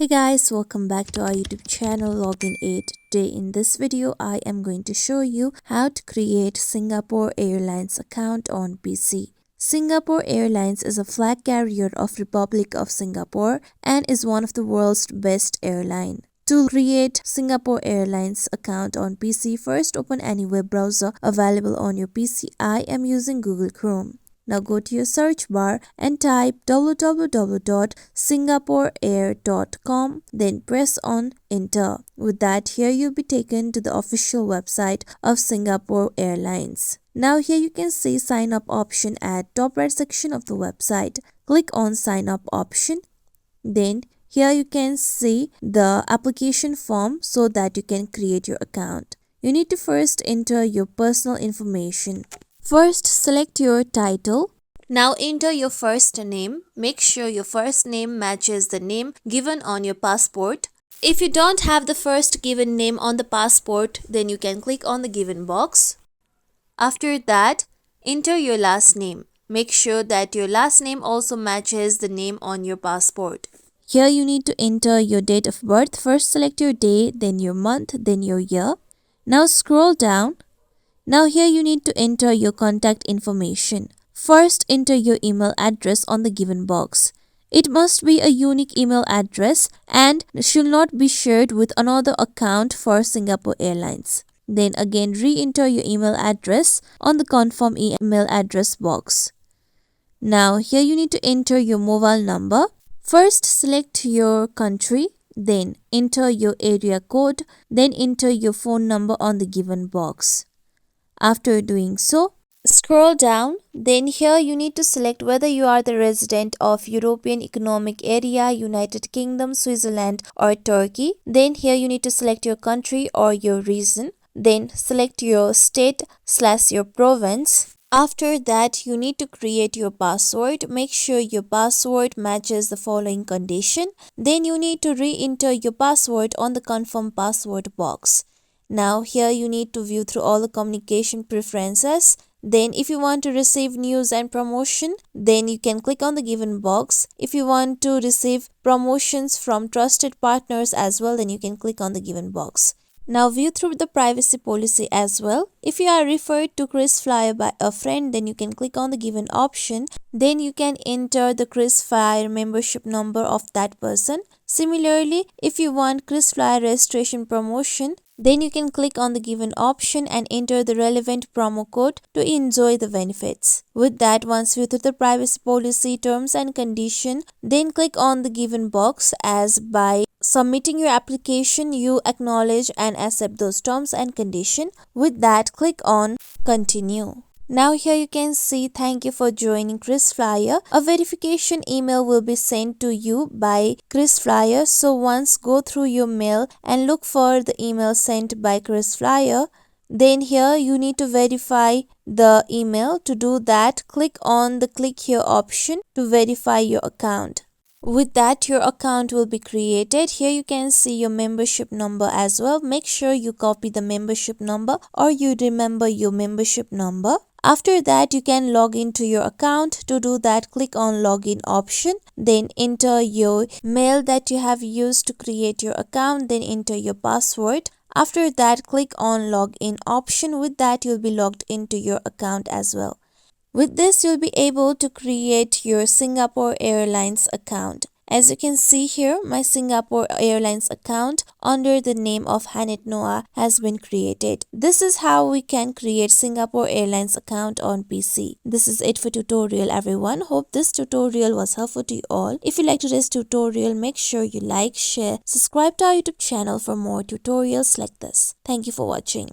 Hey guys, welcome back to our YouTube channel Login 8. Today in this video, I am going to show you how to create Singapore Airlines account on PC. Singapore Airlines is a flag carrier of Republic of Singapore and is one of the world's best airline. To create Singapore Airlines account on PC, first open any web browser available on your PC. I am using Google Chrome. Now go to your search bar and type www.singaporeair.com, then press on enter. With that, here you'll be taken to the official website of Singapore Airlines. Now here you can see sign up option at top right section of the website. Click on sign up option. Then here you can see the application form so that you can create your account. You need to first enter your personal information. First, select your title. Now enter your first name. Make sure your first name matches the name given on your passport. If you don't have the first given name on the passport, then you can click on the given box. After that, enter your last name. Make sure that your last name also matches the name on your passport. Here you need to enter your date of birth. First select your day, then your month, then your year. Now scroll down. Now here you need to enter your contact information. First enter your email address on the given box. It must be a unique email address and should not be shared with another account for Singapore Airlines. Then again re-enter your email address on the confirm email address box. Now here you need to enter your mobile number. First select your country, then enter your area code, then enter your phone number on the given box. After doing so, scroll down. Then here you need to select whether you are the resident of European Economic Area, United Kingdom, Switzerland or Turkey. Then here you need to select your country or your region. Then select your state/your province. After that, you need to create your password. Make sure your password matches the following condition. Then you need to re-enter your password on the confirm password box. Now here you need to view through all the communication preferences. Then if you want to receive news and promotion, then you can click on the given box. If you want to receive promotions from trusted partners as well, then you can click on the given box. Now view through the privacy policy as well. If you are referred to KrisFlyer by a friend, then you can click on the given option. Then you can enter the KrisFlyer membership number of that person. Similarly, if you want KrisFlyer registration promotion, then you can click on the given option and enter the relevant promo code to enjoy the benefits. With that, once view through the privacy policy, terms and condition, then click on the given box, as by submitting your application, you acknowledge and accept those terms and condition. With that, click on continue. Now here you can see thank you for joining KrisFlyer. A verification email will be sent to you by KrisFlyer. So once go through your mail and look for the email sent by KrisFlyer. Then here you need to verify the email. To do that, click on the click here option to verify your account. With that, your account will be created. Here you can see your membership number as well. Make sure you copy the membership number or you remember your membership number. After that, you can log into your account. To do that, click on login option. Then enter your mail that you have used to create your account. Then enter your password. After that, click on login option. With that, you'll be logged into your account as well. With this, you'll be able to create your Singapore Airlines account. As you can see here, my Singapore Airlines account under the name of Hanet Noah has been created. This is how we can create Singapore Airlines account on PC. This is it for tutorial, everyone. Hope this tutorial was helpful to you all. If you liked today's tutorial, make sure you like, share, subscribe to our YouTube channel for more tutorials like this. Thank you for watching.